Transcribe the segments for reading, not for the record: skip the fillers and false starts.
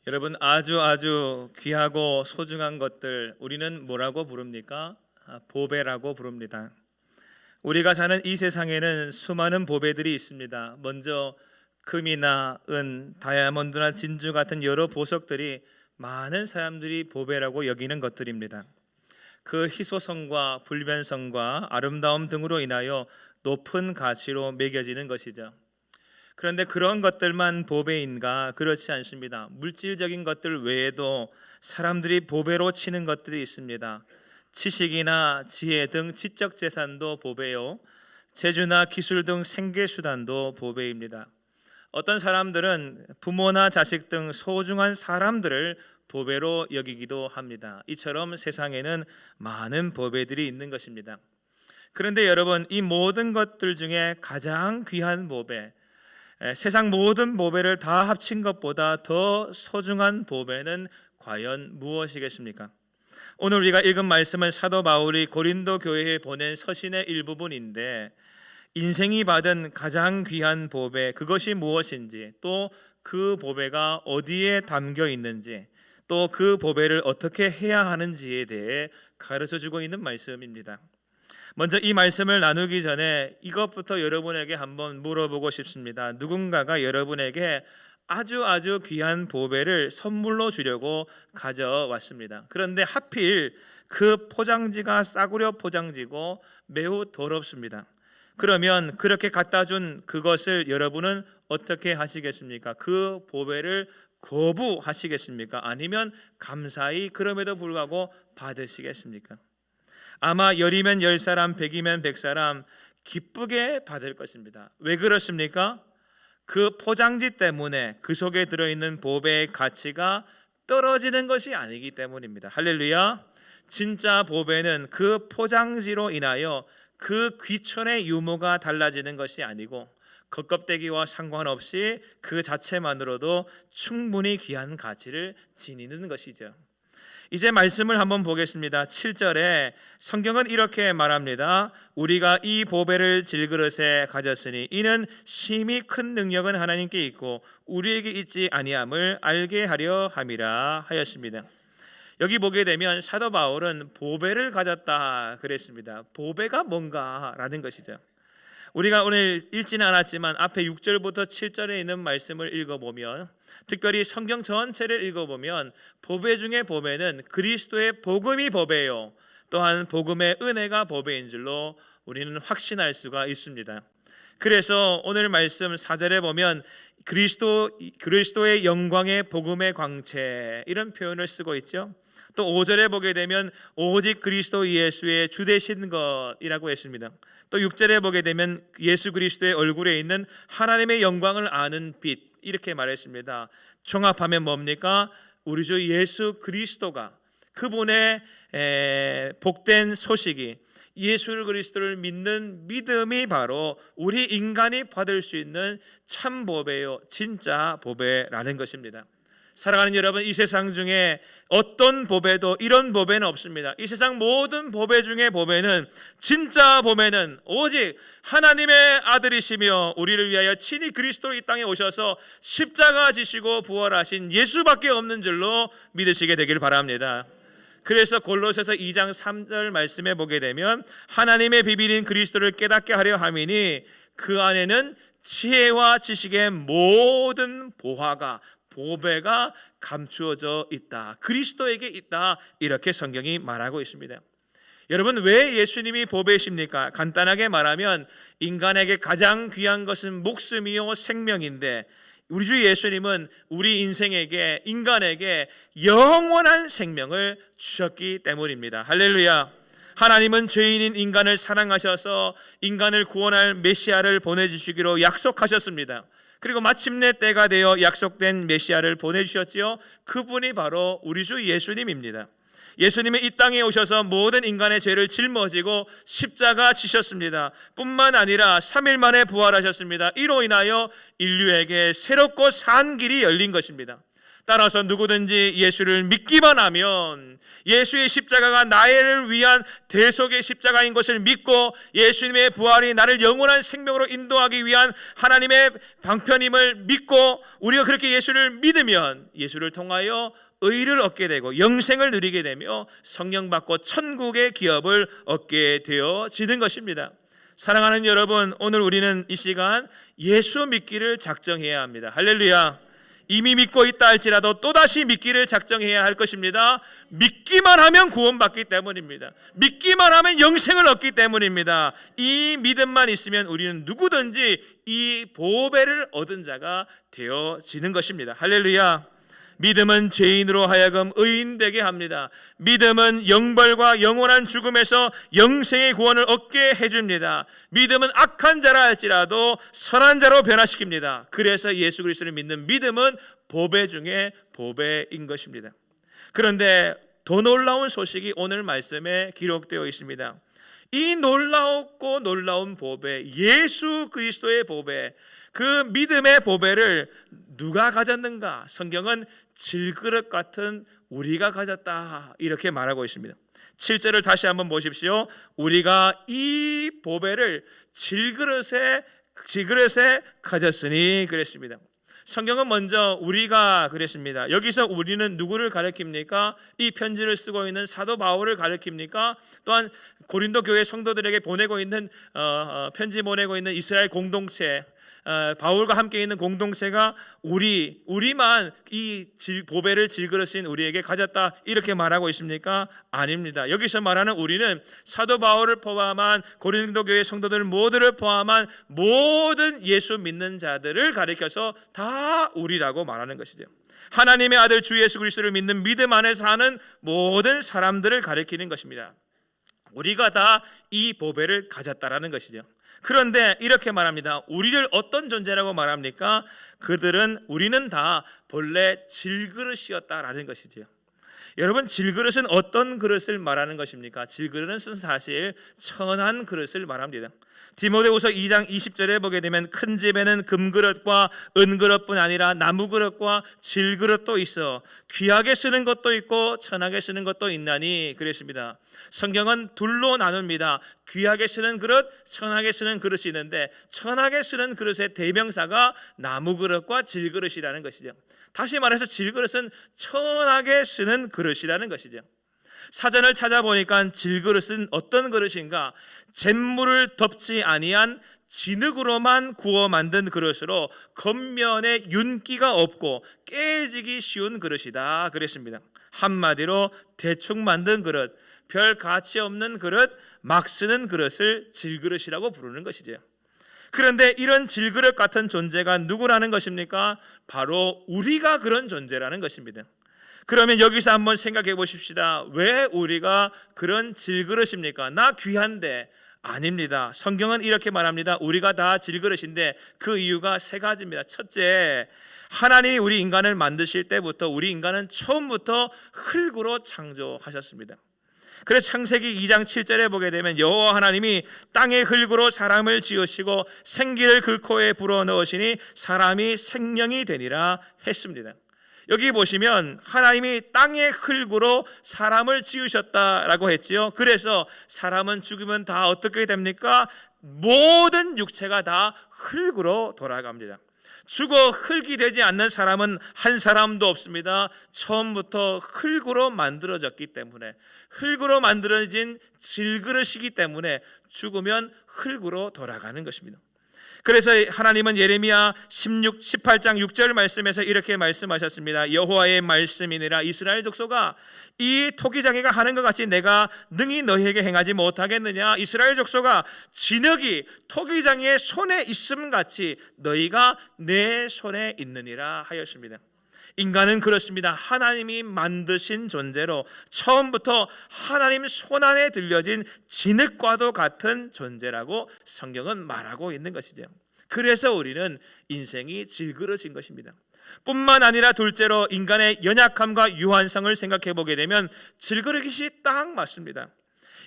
여러분, 아주 귀하고 소중한 것들 우리는 뭐라고 부릅니까? 보배라고 부릅니다. 우리가 사는 이 세상에는 수많은 보배들이 있습니다. 먼저 금이나 은, 다이아몬드나 진주 같은 여러 보석들이 많은 사람들이 보배라고 여기는 것들입니다. 그 희소성과 불변성과 아름다움 등으로 인하여 높은 가치로 매겨지는 것이죠. 그런데 그런 것들만 보배인가? 그렇지 않습니다. 물질적인 것들 외에도 사람들이 보배로 치는 것들이 있습니다. 지식이나 지혜 등 지적 재산도 보배요, 재주나 기술 등 생계 수단도 보배입니다. 어떤 사람들은 부모나 자식 등 소중한 사람들을 보배로 여기기도 합니다. 이처럼 세상에는 많은 보배들이 있는 것입니다. 그런데 여러분, 이 모든 것들 중에 가장 귀한 보배, 세상 모든 보배를 다 합친 것보다 더 소중한 보배는 과연 무엇이겠습니까? 오늘 우리가 읽은 말씀은 사도 바울이 고린도 교회에 보낸 서신의 일부분인데, 인생이 받은 가장 귀한 보배, 그것이 무엇인지, 또 그 보배가 어디에 담겨 있는지, 또 그 보배를 어떻게 해야 하는지에 대해 가르쳐주고 있는 말씀입니다. 먼저 이 말씀을 나누기 전에 이것부터 여러분에게 한번 물어보고 싶습니다. 누군가가 여러분에게 아주 귀한 보배를 선물로 주려고 가져왔습니다. 그런데 하필 그 포장지가 싸구려 포장지고 매우 더럽습니다. 그러면 그렇게 갖다 준 그것을 여러분은 어떻게 하시겠습니까? 그 보배를 거부하시겠습니까? 아니면 감사히 그럼에도 불구하고 받으시겠습니까? 아마 10이면 10사람, 100이면 100사람 기쁘게 받을 것입니다. 왜 그렇습니까? 그 포장지 때문에 그 속에 들어있는 보배의 가치가 떨어지는 것이 아니기 때문입니다. 할렐루야. 진짜 보배는 그 포장지로 인하여 그 귀천의 유무가 달라지는 것이 아니고 겉껍데기와 상관없이 그 자체만으로도 충분히 귀한 가치를 지니는 것이죠. 이제 말씀을 한번 보겠습니다. 7절에 성경은 이렇게 말합니다. 우리가 이 보배를 질그릇에 가졌으니 이는 심히 큰 능력은 하나님께 있고 우리에게 있지 아니함을 알게 하려 함이라 하였습니다. 여기 보게 되면 사도 바울은 보배를 가졌다 그랬습니다. 보배가 뭔가라는 것이죠. 우리가 오늘 읽지는 않았지만 앞에 6절부터 7절에 있는 말씀을 읽어보면, 특별히 성경 전체를 읽어보면 보배 중에 보배는 그리스도의 복음이 보배요, 또한 복음의 은혜가 보배인 줄로 우리는 확신할 수가 있습니다. 그래서 오늘 말씀 4절에 보면 그리스도의 영광의 복음의 광채, 이런 표현을 쓰고 있죠. 또 5절에 보게 되면 오직 그리스도 예수의 주되신 것이라고 했습니다. 또 6절에 보게 되면 예수 그리스도의 얼굴에 있는 하나님의 영광을 아는 빛, 이렇게 말했습니다. 종합하면 뭡니까? 우리 주 예수 그리스도가, 그분의 복된 소식이, 예수 그리스도를 믿는 믿음이 바로 우리 인간이 받을 수 있는 참 보배요, 진짜 보배라는 것입니다. 사랑하는 여러분, 이 세상 중에 어떤 보배도 이런 보배는 없습니다. 이 세상 모든 보배 중에 보배는, 진짜 보배는 오직 하나님의 아들이시며 우리를 위하여 친히 그리스도로 이 땅에 오셔서 십자가 지시고 부활하신 예수밖에 없는 줄로 믿으시게 되길 바랍니다. 그래서 골로새서 2장 3절 말씀에 보게 되면 하나님의 비밀인 그리스도를 깨닫게 하려 함이니 그 안에는 지혜와 지식의 모든 보배가 감추어져 있다, 그리스도에게 있다, 이렇게 성경이 말하고 있습니다. 여러분, 왜 예수님이 보배이십니까? 간단하게 말하면 인간에게 가장 귀한 것은 목숨이요 생명인데, 우리 주 예수님은 우리 인간에게 영원한 생명을 주셨기 때문입니다. 할렐루야. 하나님은 죄인인 인간을 사랑하셔서 인간을 구원할 메시아를 보내주시기로 약속하셨습니다. 그리고 마침내 때가 되어 약속된 메시아를 보내주셨지요. 그분이 바로 우리 주 예수님입니다. 예수님은 이 땅에 오셔서 모든 인간의 죄를 짊어지고 십자가 지셨습니다. 뿐만 아니라 3일 만에 부활하셨습니다. 이로 인하여 인류에게 새롭고 산 길이 열린 것입니다. 따라서 누구든지 예수를 믿기만 하면 예수의 십자가가 나를 위한 대속의 십자가인 것을 믿고 예수님의 부활이 나를 영원한 생명으로 인도하기 위한 하나님의 방편임을 믿고 우리가 그렇게 예수를 믿으면 예수를 통하여 의를 얻게 되고 영생을 누리게 되며 성령 받고 천국의 기업을 얻게 되어지는 것입니다. 사랑하는 여러분, 오늘 우리는 이 시간 예수 믿기를 작정해야 합니다. 할렐루야. 이미 믿고 있다 할지라도 또다시 믿기를 작정해야 할 것입니다. 믿기만 하면 구원받기 때문입니다. 믿기만 하면 영생을 얻기 때문입니다. 이 믿음만 있으면 우리는 누구든지 이 보배를 얻은 자가 되어지는 것입니다. 할렐루야. 믿음은 죄인으로 하여금 의인되게 합니다. 믿음은 영벌과 영원한 죽음에서 영생의 구원을 얻게 해줍니다. 믿음은 악한 자라 할지라도 선한 자로 변화시킵니다. 그래서 예수 그리스도를 믿는 믿음은 보배 중에 보배인 것입니다. 그런데 더 놀라운 소식이 오늘 말씀에 기록되어 있습니다. 이 놀라웠고 놀라운 보배, 예수 그리스도의 보배, 그 믿음의 보배를 누가 가졌는가? 성경은 질그릇 같은 우리가 가졌다 이렇게 말하고 있습니다. 7절을 다시 한번 보십시오. 우리가 이 보배를 질그릇에 가졌으니 그랬습니다. 성경은 먼저 우리가 그랬습니다. 여기서 우리는 누구를 가리킵니까? 이 편지를 쓰고 있는 사도 바울을 가리킵니까? 또한 고린도 교회 성도들에게 보내고 있는 편지 보내고 있는 이스라엘 공동체, 바울과 함께 있는 공동체가 우리만 이 보배를 질그릇인 우리에게 가졌다 이렇게 말하고 있습니까? 아닙니다. 여기서 말하는 우리는 사도 바울을 포함한 고린도 교회 성도들 모두를 포함한 모든 예수 믿는 자들을 가리켜서 다 우리라고 말하는 것이죠. 하나님의 아들 주 예수 그리스도를 믿는 믿음 안에 사는 모든 사람들을 가리키는 것입니다. 우리가 다 이 보배를 가졌다라는 것이죠. 그런데 이렇게 말합니다. 우리를 어떤 존재라고 말합니까? 우리는 다 본래 질그릇이었다라는 것이죠. 여러분, 질그릇은 어떤 그릇을 말하는 것입니까? 질그릇은 사실 천한 그릇을 말합니다. 디모데후서 2장 20절에 보게 되면 큰 집에는 금그릇과 은그릇뿐 아니라 나무그릇과 질그릇도 있어 귀하게 쓰는 것도 있고 천하게 쓰는 것도 있나니 그랬습니다. 성경은 둘로 나눕니다. 귀하게 쓰는 그릇, 천하게 쓰는 그릇이 있는데 천하게 쓰는 그릇의 대명사가 나무그릇과 질그릇이라는 것이죠. 다시 말해서 질그릇은 천하게 쓰는 그릇이라는 것이죠. 사전을 찾아보니까 질그릇은 어떤 그릇인가? 잿물을 덮지 아니한 진흙으로만 구워 만든 그릇으로 겉면에 윤기가 없고 깨지기 쉬운 그릇이다 그랬습니다. 한마디로 대충 만든 그릇, 별 가치 없는 그릇, 막 쓰는 그릇을 질그릇이라고 부르는 것이죠. 그런데 이런 질그릇 같은 존재가 누구라는 것입니까? 바로 우리가 그런 존재라는 것입니다. 그러면 여기서 한번 생각해 보십시다. 왜 우리가 그런 질그릇입니까? 나 귀한데. 아닙니다. 성경은 이렇게 말합니다. 우리가 다 질그릇인데 그 이유가 세 가지입니다. 첫째, 하나님이 우리 인간을 만드실 때부터 우리 인간은 처음부터 흙으로 창조하셨습니다. 그래서 창세기 2장 7절에 보게 되면 여호와 하나님이 땅의 흙으로 사람을 지으시고 생기를 그 코에 불어넣으시니 사람이 생명이 되니라 했습니다. 여기 보시면 하나님이 땅의 흙으로 사람을 지으셨다라고 했지요. 그래서 사람은 죽으면 다 어떻게 됩니까? 모든 육체가 다 흙으로 돌아갑니다. 죽어 흙이 되지 않는 사람은 한 사람도 없습니다. 처음부터 흙으로 만들어졌기 때문에, 흙으로 만들어진 질그릇이기 때문에 죽으면 흙으로 돌아가는 것입니다. 그래서 하나님은 예레미야 18장 6절 말씀에서 이렇게 말씀하셨습니다. 여호와의 말씀이니라 이스라엘 족속아, 이 토기장이가 하는 것 같이 내가 능히 너희에게 행하지 못하겠느냐? 이스라엘 족속아, 진흙이 토기장이의 손에 있음 같이 너희가 내 손에 있느니라 하였습니다. 인간은 그렇습니다. 하나님이 만드신 존재로 처음부터 하나님 손안에 들려진 진흙과도 같은 존재라고 성경은 말하고 있는 것이죠. 그래서 우리는 인생이 질그릇인 것입니다. 뿐만 아니라 둘째로 인간의 연약함과 유한성을 생각해 보게 되면 질그릇이 딱 맞습니다.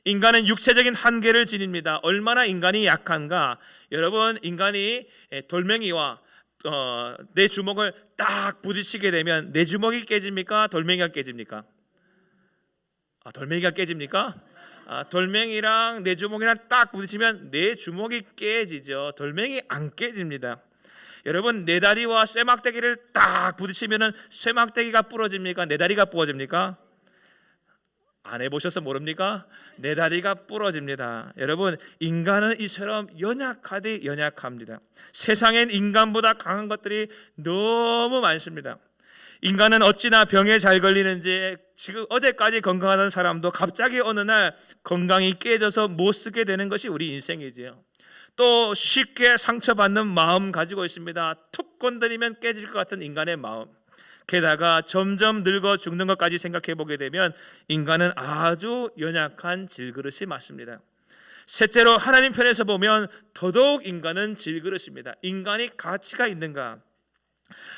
인간은 육체적인 한계를 지닙니다. 얼마나 인간이 약한가? 여러분, 인간이 돌멩이와 내 주먹을 딱 부딪히게 되면 내 주먹이 깨집니까? 돌멩이가 깨집니까? 돌멩이가 깨집니까? 돌멩이랑 내 주먹이랑 딱 부딪히면 내 주먹이 깨지죠. 돌멩이 안 깨집니다. 여러분, 내 다리와 쇠막대기를 딱 부딪히면 쇠막대기가 부러집니까? 내 다리가 부러집니까? 안 해보셔서 모릅니까? 내 다리가 부러집니다. 여러분, 인간은 이처럼 연약하디 연약합니다. 세상엔 인간보다 강한 것들이 너무 많습니다. 인간은 어찌나 병에 잘 걸리는지, 지금 어제까지 건강하던 사람도 갑자기 어느 날 건강이 깨져서 못 쓰게 되는 것이 우리 인생이지요. 또 쉽게 상처받는 마음 가지고 있습니다. 툭 건드리면 깨질 것 같은 인간의 마음. 게다가 점점 늙어 죽는 것까지 생각해 보게 되면 인간은 아주 연약한 질그릇이 맞습니다. 셋째로, 하나님 편에서 보면 더더욱 인간은 질그릇입니다. 인간이 가치가 있는가?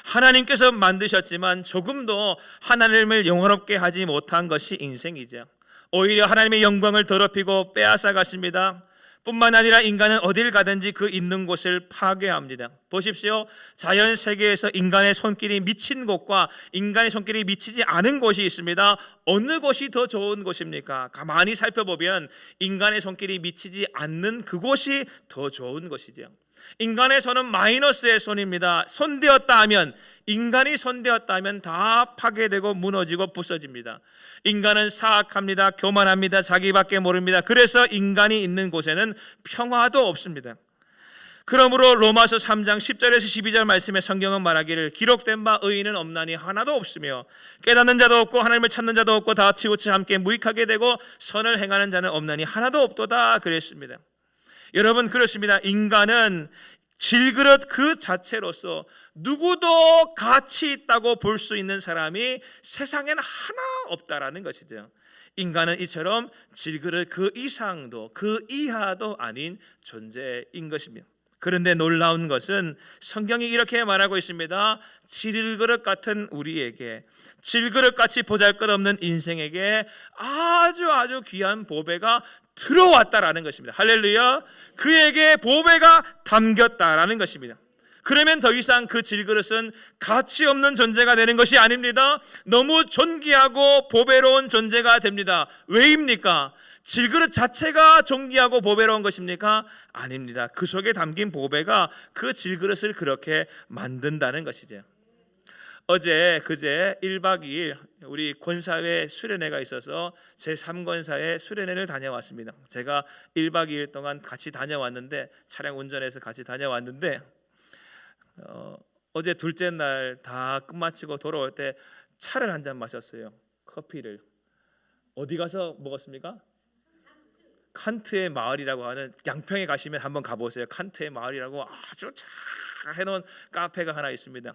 하나님께서 만드셨지만 조금도 하나님을 영화롭게 하지 못한 것이 인생이죠. 오히려 하나님의 영광을 더럽히고 빼앗아 갔습니다. 뿐만 아니라 인간은 어딜 가든지 그 있는 곳을 파괴합니다. 보십시오. 자연 세계에서 인간의 손길이 미친 곳과 인간의 손길이 미치지 않은 곳이 있습니다. 어느 곳이 더 좋은 곳입니까? 가만히 살펴보면 인간의 손길이 미치지 않는 그곳이 더 좋은 것이죠. 인간의 손은 마이너스의 손입니다. 손대었다 하면, 인간이 손대었다 하면 다 파괴되고 무너지고 부서집니다. 인간은 사악합니다. 교만합니다. 자기밖에 모릅니다. 그래서 인간이 있는 곳에는 평화도 없습니다. 그러므로 로마서 3장 10절에서 12절 말씀에 성경은 말하기를, 기록된 바 의인은 없나니 하나도 없으며 깨닫는 자도 없고 하나님을 찾는 자도 없고 다 치우쳐 함께 무익하게 되고 선을 행하는 자는 없나니 하나도 없도다 그랬습니다. 여러분, 그렇습니다. 인간은 질그릇 그 자체로서 누구도 가치 있다고 볼 수 있는 사람이 세상에는 하나 없다라는 것이죠. 인간은 이처럼 질그릇 그 이상도 그 이하도 아닌 존재인 것입니다. 그런데 놀라운 것은 성경이 이렇게 말하고 있습니다. 질그릇 같은 우리에게, 질그릇같이 보잘것없는 인생에게 아주 귀한 보배가 들어왔다라는 것입니다. 할렐루야. 그에게 보배가 담겼다라는 것입니다. 그러면 더 이상 그 질그릇은 가치 없는 존재가 되는 것이 아닙니다. 너무 존귀하고 보배로운 존재가 됩니다. 왜입니까? 질그릇 자체가 존귀하고 보배로운 것입니까? 아닙니다. 그 속에 담긴 보배가 그 질그릇을 그렇게 만든다는 것이죠. 그제 1박 2일 우리 권사회 수련회가 있어서 제3권사회 수련회를 다녀왔습니다. 제가 1박 2일 동안 같이 다녀왔는데, 차량 운전해서 같이 다녀왔는데, 어제 둘째 날 다 끝마치고 돌아올 때 차를 한 잔 마셨어요. 커피를. 어디 가서 먹었습니까? 칸트의 마을이라고 하는, 양평에 가시면 한번 가보세요. 칸트의 마을이라고 아주 잘 해놓은 카페가 하나 있습니다.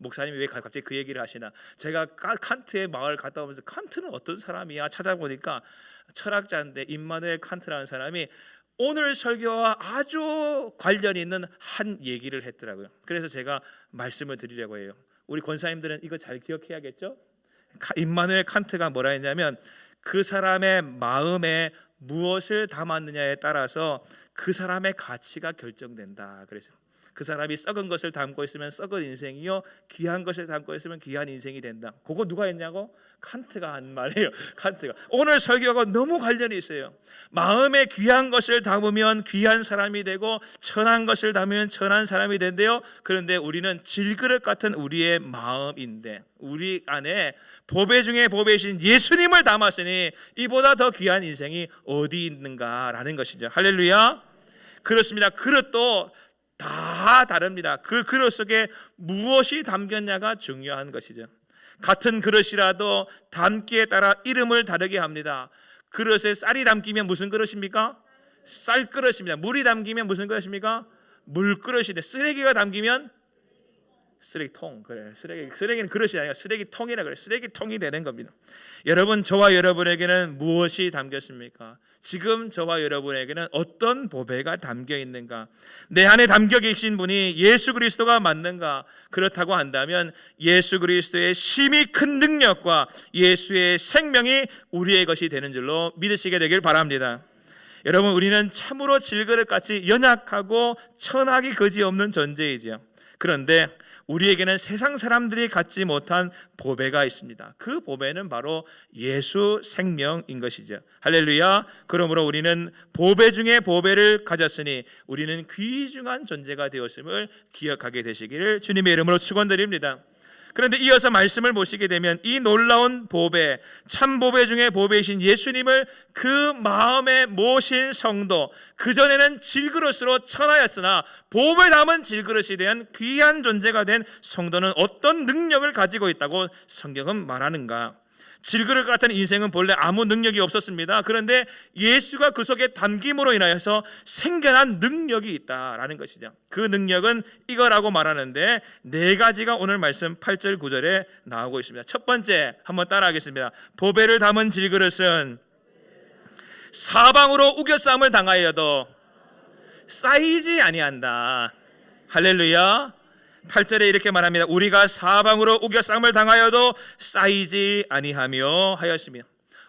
목사님이 왜 갑자기 그 얘기를 하시나? 제가 칸트의 마을 갔다 오면서 칸트는 어떤 사람이야 찾아보니까 철학자인데, 임마누엘 칸트라는 사람이 오늘 설교와 아주 관련이 있는 한 얘기를 했더라고요. 그래서 제가 말씀을 드리려고 해요. 우리 권사님들은 이거 잘 기억해야겠죠? 임마누엘 칸트가 뭐라 했냐면, 그 사람의 마음에 무엇을 담았느냐에 따라서 그 사람의 가치가 결정된다. 그래서 그 사람이 썩은 것을 담고 있으면 썩은 인생이요, 귀한 것을 담고 있으면 귀한 인생이 된다. 그거 누가 했냐고? 칸트가 한 말이에요. 칸트가. 오늘 설교하고 너무 관련이 있어요. 마음에 귀한 것을 담으면 귀한 사람이 되고, 천한 것을 담으면 천한 사람이 된대요. 그런데 우리는 질그릇 같은 우리의 마음인데, 우리 안에 보배 중에 보배이신 예수님을 담았으니 이보다 더 귀한 인생이 어디 있는가라는 것이죠. 할렐루야. 그렇습니다. 그릇도 다 다릅니다. 그 그릇 속에 무엇이 담겼냐가 중요한 것이죠. 같은 그릇이라도 담기에 따라 이름을 다르게 합니다. 그릇에 쌀이 담기면 무슨 그릇입니까? 쌀 그릇입니다. 물이 담기면 무슨 그릇입니까? 물 그릇인데, 쓰레기가 담기면 쓰레기통. 그래, 쓰레기는 그릇이 아니라 쓰레기통이라 그래. 쓰레기통이 되는 겁니다. 여러분, 저와 여러분에게는 무엇이 담겼습니까? 지금 저와 여러분에게는 어떤 보배가 담겨 있는가? 내 안에 담겨 계신 분이 예수 그리스도가 맞는가? 그렇다고 한다면 예수 그리스도의 심히 큰 능력과 예수의 생명이 우리의 것이 되는 줄로 믿으시게 되길 바랍니다. 여러분, 우리는 참으로 질그릇같이 연약하고 천하기 거지없는 존재이지요. 그런데 우리에게는 세상 사람들이 갖지 못한 보배가 있습니다. 그 보배는 바로 예수 생명인 것이죠. 할렐루야. 그러므로 우리는 보배 중에 보배를 가졌으니 우리는 귀중한 존재가 되었음을 기억하게 되시기를 주님의 이름으로 축원드립니다. 그런데 이어서 말씀을 보시게 되면 이 놀라운 보배, 참 보배 중에 보배이신 예수님을 그 마음에 모신 성도, 그전에는 질그릇으로 천하였으나 보배 담은 질그릇이 대한 귀한 존재가 된 성도는 어떤 능력을 가지고 있다고 성경은 말하는가? 질그릇 같은 인생은 본래 아무 능력이 없었습니다. 그런데 예수가 그 속에 담김으로 인하여서 생겨난 능력이 있다라는 것이죠. 그 능력은 이거라고 말하는데 네 가지가 오늘 말씀 8절 9절에 나오고 있습니다. 첫 번째, 한번 따라하겠습니다. 보배를 담은 질그릇은 사방으로 우겨싸움을 당하여도 쌓이지 아니한다. 할렐루야. 8절에 이렇게 말합니다. 우리가 사방으로 우겨쌈을 당하여도 쌓이지 아니하며 하였으며.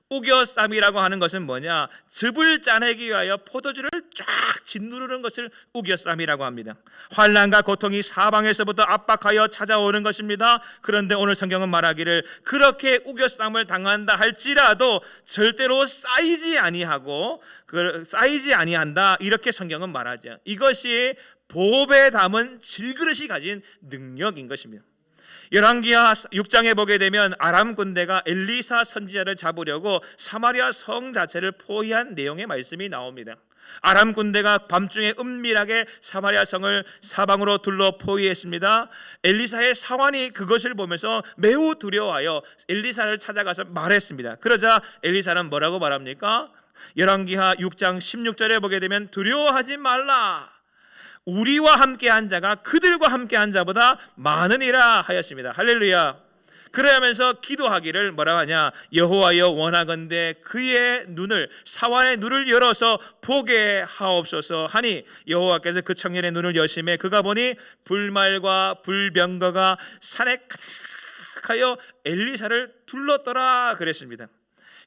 우겨쌈이라고 하는 것은 뭐냐? 즙을 짜내기 위하여 포도주를 쫙 짓누르는 것을 우겨쌈이라고 합니다. 환난과 고통이 사방에서부터 압박하여 찾아오는 것입니다. 그런데 오늘 성경은 말하기를 그렇게 우겨쌈을 당한다 할지라도 절대로 쌓이지 아니하고 쌓이지 아니한다, 이렇게 성경은 말하죠. 이것이 보배에 담은 질그릇이 가진 능력인 것입니다. 열왕기하 6장에 보게 되면 아람 군대가 엘리사 선지자를 잡으려고 사마리아 성 자체를 포위한 내용의 말씀이 나옵니다. 아람 군대가 밤중에 은밀하게 사마리아 성을 사방으로 둘러 포위했습니다. 엘리사의 사환이 그것을 보면서 매우 두려워하여 엘리사를 찾아가서 말했습니다. 그러자 엘리사는 뭐라고 말합니까? 열왕기하 6장 16절에 보게 되면 두려워하지 말라, 우리와 함께한 자가 그들과 함께한 자보다 많으니라 하였습니다. 할렐루야. 그러면서 기도하기를 뭐라고 하냐? 여호와여 원하건대 그의 눈을, 사환의 눈을 열어서 보게 하옵소서 하니 여호와께서 그 청년의 눈을 여심해 그가 보니 불말과 불병거가 산에 가득하여 엘리사를 둘렀더라 그랬습니다.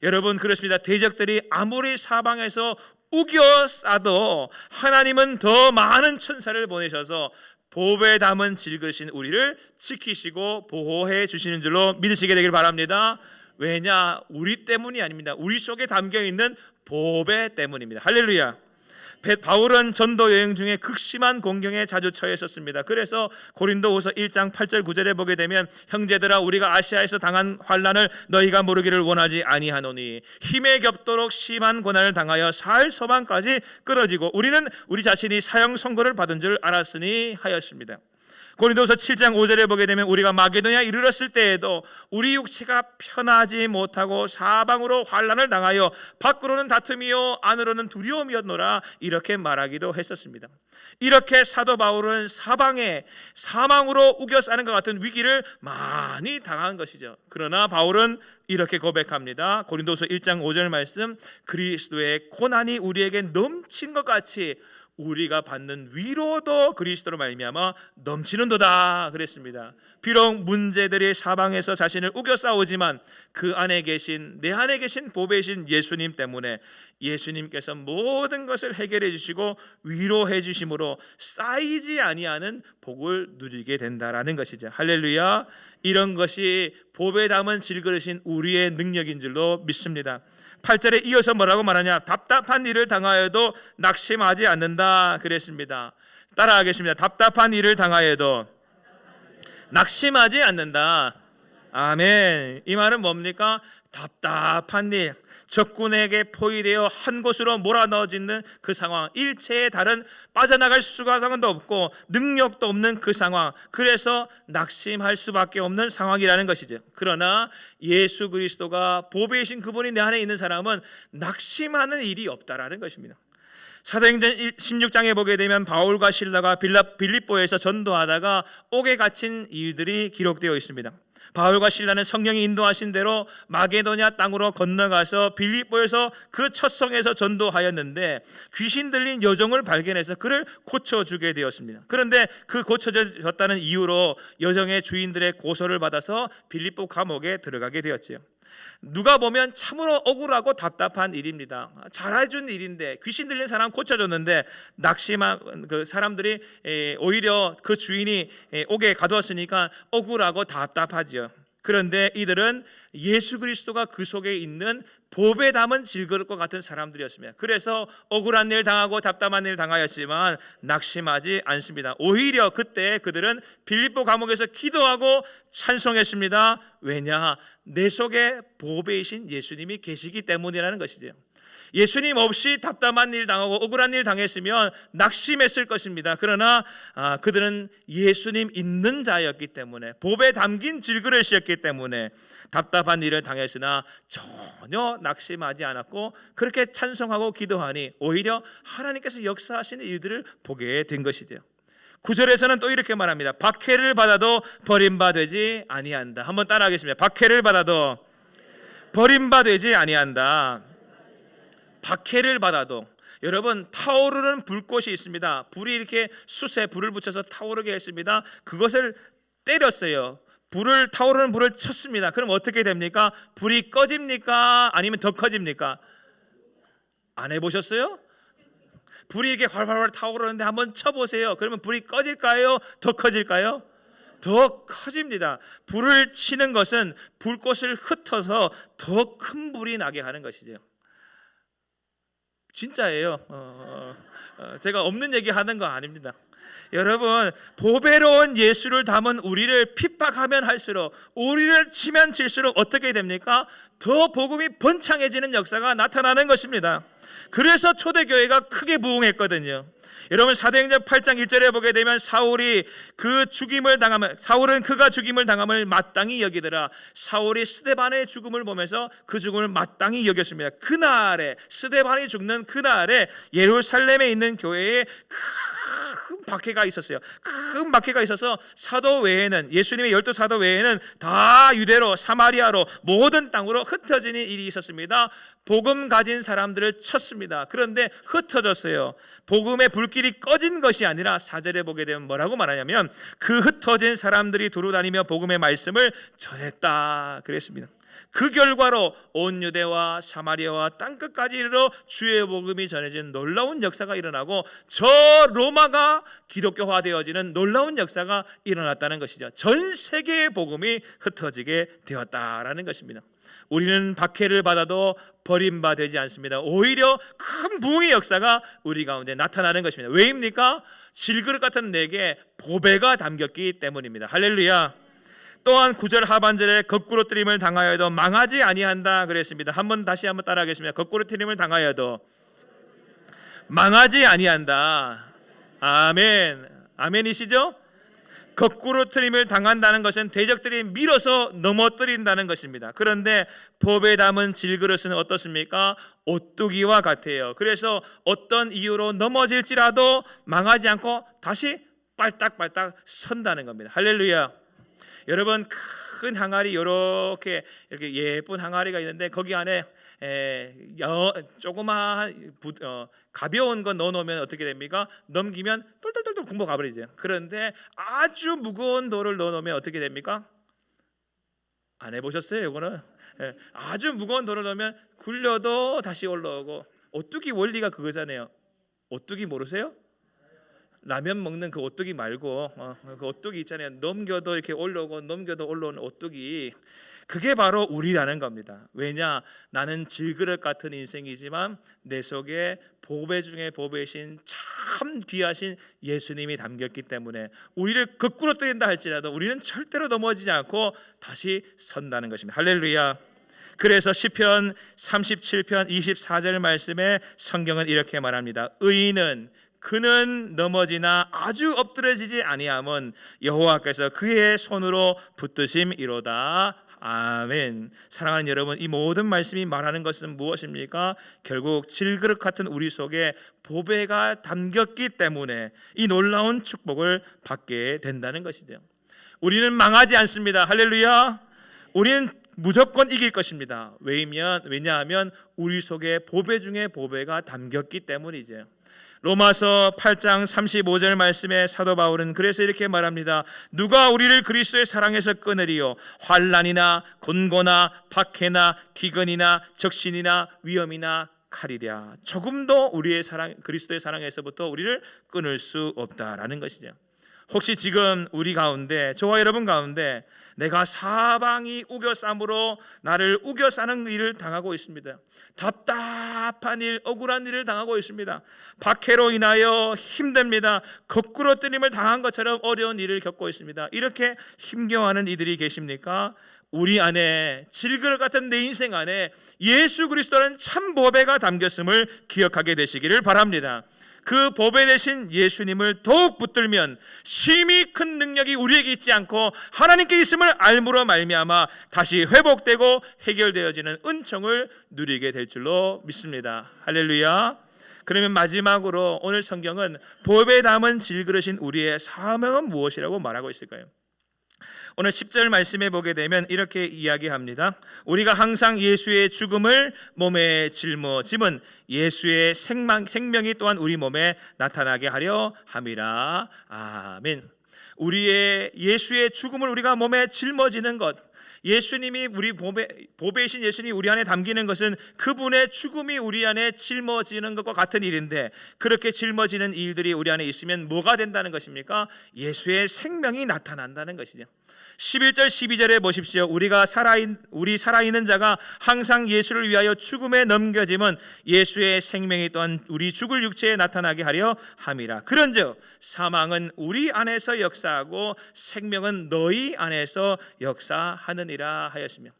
여러분, 그렇습니다. 대적들이 아무리 사방에서 우겨 싸도 하나님은 더 많은 천사를 보내셔서 보배에 담은 질그릇인 우리를 지키시고 보호해 주시는 줄로 믿으시게 되길 바랍니다. 왜냐? 우리 때문이 아닙니다. 우리 속에 담겨있는 보배 때문입니다. 할렐루야. 바울은 전도 여행 중에 극심한 공경에 자주 처했었습니다. 그래서 고린도후서 1장 8절 9절에 보게 되면 형제들아, 우리가 아시아에서 당한 환난을 너희가 모르기를 원하지 아니하노니 힘에 겹도록 심한 고난을 당하여 살 소망까지 끊어지고 우리는 우리 자신이 사형 선고를 받은 줄 알았으니 하였습니다. 고린도서 7장 5절에 보게 되면 우리가 마게도냐에 이르렀을 때에도 우리 육체가 편하지 못하고 사방으로 환난을 당하여 밖으로는 다툼이요 안으로는 두려움이었노라, 이렇게 말하기도 했었습니다. 이렇게 사도 바울은 사방에 사망으로 우겨 싸는 것 같은 위기를 많이 당한 것이죠. 그러나 바울은 이렇게 고백합니다. 고린도서 1장 5절 말씀, 그리스도의 고난이 우리에게 넘친 것 같이 우리가 받는 위로도 그리스도로 말미암아 넘치는도다 그랬습니다. 비록 문제들이 사방에서 자신을 우겨 싸우지만 그 안에 계신, 내 안에 계신 보배이신 예수님 때문에 예수님께서 모든 것을 해결해 주시고 위로해 주심으로 쌓이지 아니하는 복을 누리게 된다라는 것이죠. 할렐루야. 이런 것이 보배에 담은 질그릇인 우리의 능력인 줄로 믿습니다. 8절에 이어서 뭐라고 말하냐? 답답한 일을 당하여도 낙심하지 않는다 그랬습니다. 따라하겠습니다. 답답한 일을 당하여도 낙심하지 않는다. 아멘. 이 말은 뭡니까? 답답한 일, 적군에게 포위되어 한 곳으로 몰아넣어지는 그 상황, 일체의 다른 빠져나갈 수가도 없고 능력도 없는 그 상황, 그래서 낙심할 수밖에 없는 상황이라는 것이죠. 그러나 예수 그리스도가 보배이신 그분이 내 안에 있는 사람은 낙심하는 일이 없다라는 것입니다. 사도행전 16장에 보게 되면 바울과 실라가 빌립보에서 전도하다가 옥에 갇힌 일들이 기록되어 있습니다. 바울과 실라는 성령이 인도하신 대로 마게도냐 땅으로 건너가서 빌립보에서 그 첫 성에서 전도하였는데 귀신 들린 여종을 발견해서 그를 고쳐주게 되었습니다. 그런데 그 고쳐졌다는 이유로 여종의 주인들의 고소를 받아서 빌립보 감옥에 들어가게 되었지요. 누가 보면 참으로 억울하고 답답한 일입니다. 잘해준 일인데, 귀신 들린 사람 고쳐줬는데 낙심한 그 사람들이 오히려 그 주인이 옥에 가두었으니까 억울하고 답답하지요. 그런데 이들은 예수 그리스도가 그 속에 있는 복에 담은 질그릇과 같은 사람들이었습니다. 그래서 억울한 일 당하고 답답한 일 당하였지만 낙심하지 않습니다. 오히려 그때 그들은 빌립보 감옥에서 기도하고 찬송했습니다. 왜냐? 내 속에 보배이신 예수님이 계시기 때문이라는 것이죠. 예수님 없이 답답한 일 당하고 억울한 일 당했으면 낙심했을 것입니다. 그러나 그들은 예수님 있는 자였기 때문에, 복에 담긴 질그릇이었기 때문에 답답한 일을 당했으나 전혀 낙심하지 않았고 그렇게 찬송하고 기도하니 오히려 하나님께서 역사하시는 일들을 보게 된 것이죠. 9절에서는 또 이렇게 말합니다. 박해를 받아도 버림받지 아니한다. 한번 따라하겠습니다. 박해를 받아도 버림받지 아니한다. 박해를 받아도, 여러분, 타오르는 불꽃이 있습니다. 불이 이렇게 숯에 불을 붙여서 타오르게 했습니다. 그것을 때렸어요. 타오르는 불을 쳤습니다. 그럼 어떻게 됩니까? 불이 꺼집니까? 아니면 더 커집니까? 안 해보셨어요? 불이 이렇게 활활활 타오르는데 한번 쳐보세요. 그러면 불이 꺼질까요? 더 커질까요? 더 커집니다. 불을 치는 것은 불꽃을 흩어서 더 큰 불이 나게 하는 것이죠. 진짜예요. 제가 없는 얘기 하는 거 아닙니다. 여러분, 보배로운 예수를 담은 우리를 핍박하면 할수록, 우리를 치면 칠수록 어떻게 됩니까? 더 복음이 번창해지는 역사가 나타나는 것입니다. 그래서 초대교회가 크게 부흥했거든요. 여러분, 사도행전 8장 1절에 보게 되면 사울은 그가 죽임을 당함을 마땅히 여기더라. 사울이 스데반의 죽음을 보면서 그 죽음을 마땅히 여겼습니다. 그날에, 스데반이 죽는 그날에 예루살렘에 있는 교회에 큰 박해가 있었어요. 큰 박해가 있어서 사도 외에는, 예수님의 12사도 외에는 다 유대로, 사마리아로, 모든 땅으로 흩어지는 일이 있었습니다. 복음 가진 사람들을 쳤습니다. 그런데 흩어졌어요. 복음의 불길이 꺼진 것이 아니라 4절에 보게 되면 뭐라고 말하냐면 그 흩어진 사람들이 두루 다니며 복음의 말씀을 전했다 그랬습니다. 그 결과로 온 유대와 사마리아와 땅끝까지 이르러 주의 복음이 전해진 놀라운 역사가 일어나고 저 로마가 기독교화되어지는 놀라운 역사가 일어났다는 것이죠. 전 세계의 복음이 흩어지게 되었다라는 것입니다. 우리는 박해를 받아도 버림받지 않습니다. 오히려 큰 부흥의 역사가 우리 가운데 나타나는 것입니다. 왜입니까? 질그릇 같은 내게 보배가 담겼기 때문입니다. 할렐루야. 또한 9절 하반절에 거꾸로 뜨림을 당하여도 망하지 아니한다 그랬습니다. 다시 한번 따라하겠습니다. 거꾸로 뜨림을 당하여도 망하지 아니한다. 아멘. 아멘이시죠? 거꾸로 트림을 당한다는 것은 대적들이 밀어서 넘어뜨린다는 것입니다. 그런데 법에 담은 질그릇은 어떻습니까? 오뚜기와 같아요. 그래서 어떤 이유로 넘어질지라도 망하지 않고 다시 빨딱빨딱 선다는 겁니다. 할렐루야. 여러분, 큰 항아리 이렇게 예쁜 항아리가 있는데 거기 안에 조그마한 가벼운 거 넣어놓으면 어떻게 됩니까? 넘기면 똘똘똘똘 굶어 가버리죠. 그런데 아주 무거운 돌을 넣어놓으면 어떻게 됩니까? 안 해보셨어요? 이거는 아주 무거운 돌을 넣으면 굴려도 다시 올라오고. 오뚜기 원리가 그거잖아요. 오뚜기 모르세요? 라면 먹는 그 오뚜기 말고 그 오뚜기 있잖아요. 넘겨도 이렇게 올라오고 넘겨도 올라오는 오뚜기. 그게 바로 우리라는 겁니다. 왜냐? 나는 질그릇 같은 인생이지만 내 속에 보배 중에 보배이신 참 귀하신 예수님이 담겼기 때문에 우리를 거꾸로 뜨린다 할지라도 우리는 절대로 넘어지지 않고 다시 선다는 것입니다. 할렐루야. 그래서 시편 37편 24절 말씀에 성경은 이렇게 말합니다. 의인은 그는 넘어지나 아주 엎드러지지 아니함은 여호와께서 그의 손으로 붙드심이로다. 아멘. 사랑하는 여러분, 이 모든 말씀이 말하는 것은 무엇입니까? 결국 질그릇 같은 우리 속에 보배가 담겼기 때문에 이 놀라운 축복을 받게 된다는 것이죠. 우리는 망하지 않습니다. 할렐루야. 우리는 무조건 이길 것입니다. 왜냐하면 우리 속에 보배 중에 보배가 담겼기 때문이죠. 로마서 8장 35절 말씀에 사도 바울은 그래서 이렇게 말합니다. 누가 우리를 그리스도의 사랑에서 끊으리요? 환난이나 곤고나 박해나 기근이나 적신이나 위험이나 칼이랴. 조금도 우리의 사랑, 그리스도의 사랑에서부터 우리를 끊을 수 없다라는 것이죠. 혹시 지금 우리 가운데, 저와 여러분 가운데 내가 사방이 우겨쌈으로 나를 우겨싸는 일을 당하고 있습니다. 답답한 일, 억울한 일을 당하고 있습니다. 박해로 인하여 힘듭니다. 거꾸로 뜨림을 당한 것처럼 어려운 일을 겪고 있습니다. 이렇게 힘겨워하는 이들이 계십니까? 우리 안에, 질그릇 같은 내 인생 안에 예수 그리스도는 참 보배가 담겼음을 기억하게 되시기를 바랍니다. 그 보배 되신 예수님을 더욱 붙들면 심히 큰 능력이 우리에게 있지 않고 하나님께 있음을 알므로 말미암아 다시 회복되고 해결되어지는 은총을 누리게 될 줄로 믿습니다. 할렐루야. 그러면 마지막으로 오늘 성경은 보배에 담은 질그릇인 우리의 사명은 무엇이라고 말하고 있을까요? 오늘 10절 말씀에 보게 되면 이렇게 이야기합니다. 우리가 항상 예수의 죽음을 몸에 짊어짐은 예수의 생명이 또한 우리 몸에 나타나게 하려 함이라. 아멘. 우리의 예수의 죽음을 우리가 몸에 짊어지는 것, 예수님이 우리 보배이신 예수님이 우리 안에 담기는 것은 그분의 죽음이 우리 안에 짊어지는 것과 같은 일인데, 그렇게 짊어지는 일들이 우리 안에 있으면 뭐가 된다는 것입니까? 예수의 생명이 나타난다는 것이죠. 11절 12절에 보십시오. 우리 살아있는 자가 항상 예수를 위하여 죽음에 넘겨짐은 예수의 생명이 또한 우리 죽을 육체에 나타나게 하려 함이라. 그런즉 사망은 우리 안에서 역사하고 생명은 너희 안에서 역사하느니라 하였으며,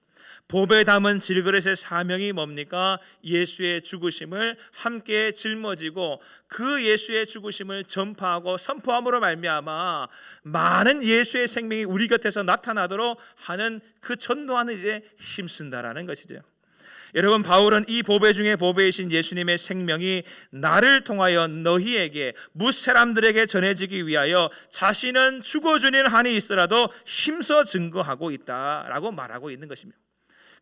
보배에 담은 질그릇의 사명이 뭡니까? 예수의 죽으심을 함께 짊어지고 그 예수의 죽으심을 전파하고 선포함으로 말미암아 많은 예수의 생명이 우리 곁에서 나타나도록 하는 그 전도하는 일에 힘쓴다라는 것이죠. 여러분, 바울은 이 보배 중에 보배이신 예수님의 생명이 나를 통하여 너희에게 무사람들에게 전해지기 위하여 자신은 죽어주는 한이 있더라도 힘써 증거하고 있다라고 말하고 있는 것입니다.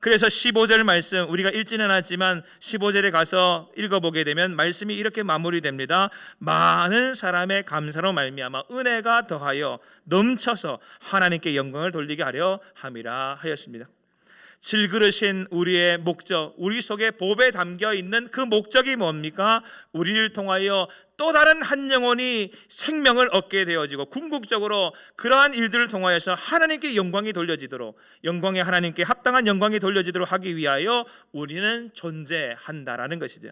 그래서 15절 말씀, 우리가 읽지는 않았지만 15절에 가서 읽어보게 되면 말씀이 이렇게 마무리됩니다. 많은 사람의 감사로 말미암아 은혜가 더하여 넘쳐서 하나님께 영광을 돌리게 하려 함이라 하였습니다. 질그릇인 우리의 목적, 우리 속에 보배에 담겨 있는 그 목적이 뭡니까? 우리를 통하여 또 다른 한 영혼이 생명을 얻게 되어지고 궁극적으로 그러한 일들을 통하여서 하나님께 영광이 돌려지도록, 영광의 하나님께 합당한 영광이 돌려지도록 하기 위하여 우리는 존재한다라는 것이죠.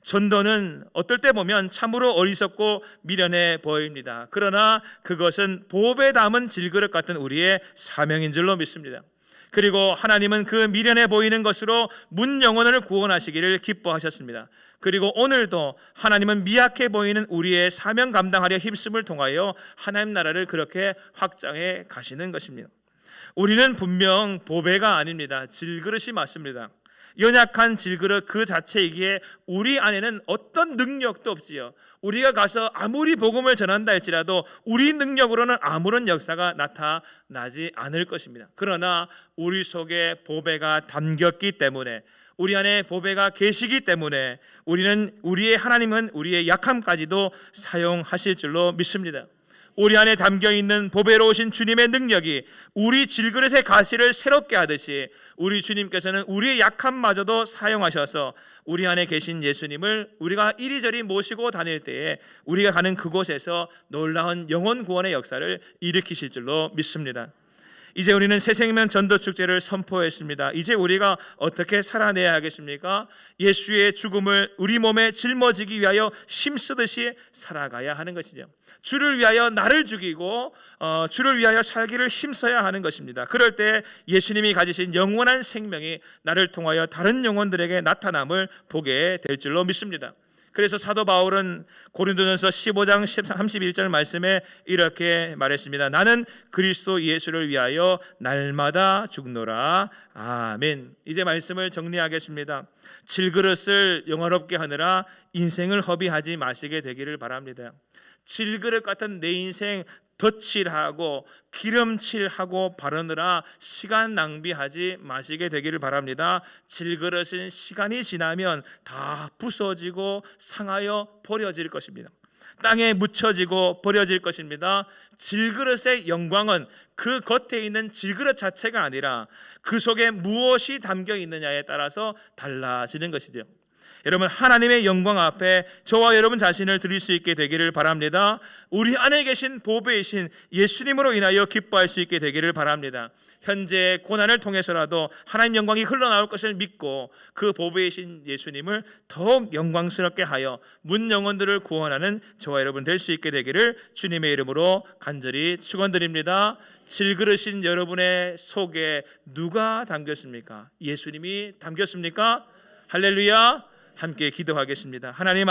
전도는 어떨 때 보면 참으로 어리석고 미련해 보입니다. 그러나 그것은 보배에 담은 질그릇 같은 우리의 사명인 줄로 믿습니다. 그리고 하나님은 그 미련해 보이는 것으로 문 영혼을 구원하시기를 기뻐하셨습니다. 그리고 오늘도 하나님은 미약해 보이는 우리의 사명 감당하려 힘쓰을 통하여 하나님 나라를 그렇게 확장해 가시는 것입니다. 우리는 분명 보배가 아닙니다. 질그릇이 맞습니다. 연약한 질그릇 그 자체이기에 우리 안에는 어떤 능력도 없지요. 우리가 가서 아무리 복음을 전한다 할지라도 우리 능력으로는 아무런 역사가 나타나지 않을 것입니다. 그러나 우리 속에 보배가 담겼기 때문에, 우리 안에 보배가 계시기 때문에 우리의 하나님은 우리의 약함까지도 사용하실 줄로 믿습니다. 우리 안에 담겨있는 보배로우신 주님의 능력이 우리 질그릇의 가시를 새롭게 하듯이 우리 주님께서는 우리의 약함마저도 사용하셔서 우리 안에 계신 예수님을 우리가 이리저리 모시고 다닐 때에 우리가 가는 그곳에서 놀라운 영혼 구원의 역사를 일으키실 줄로 믿습니다. 이제 우리는 새생명 전도축제를 선포했습니다. 이제 우리가 어떻게 살아내야 하겠습니까? 예수의 죽음을 우리 몸에 짊어지기 위하여 힘쓰듯이 살아가야 하는 것이죠. 주를 위하여 나를 죽이고 주를 위하여 살기를 힘써야 하는 것입니다. 그럴 때 예수님이 가지신 영원한 생명이 나를 통하여 다른 영혼들에게 나타남을 보게 될 줄로 믿습니다. 그래서 사도 바울은 고린도전서 15장 31절 말씀에 이렇게 말했습니다. 나는 그리스도 예수를 위하여 날마다 죽노라. 아멘. 이제 말씀을 정리하겠습니다. 질그릇을 영화롭게 하느라 인생을 허비하지 마시게 되기를 바랍니다. 질그릇 같은 내 인생 덧칠하고 기름칠하고 바르느라 시간 낭비하지 마시게 되기를 바랍니다. 질그릇은 시간이 지나면 다 부서지고 상하여 버려질 것입니다. 땅에 묻혀지고 버려질 것입니다. 질그릇의 영광은 그 겉에 있는 질그릇 자체가 아니라 그 속에 무엇이 담겨 있느냐에 따라서 달라지는 것이죠. 여러분, 하나님의 영광 앞에 저와 여러분 자신을 드릴 수 있게 되기를 바랍니다. 우리 안에 계신 보배이신 예수님으로 인하여 기뻐할 수 있게 되기를 바랍니다. 현재 고난을 통해서라도 하나님 영광이 흘러나올 것을 믿고 그 보배이신 예수님을 더욱 영광스럽게 하여 문 영혼들을 구원하는 저와 여러분 될 수 있게 되기를 주님의 이름으로 간절히 축원드립니다. 질그릇인 여러분의 속에 누가 담겼습니까? 예수님이 담겼습니까? 할렐루야. 함께 기도하겠습니다. 하나님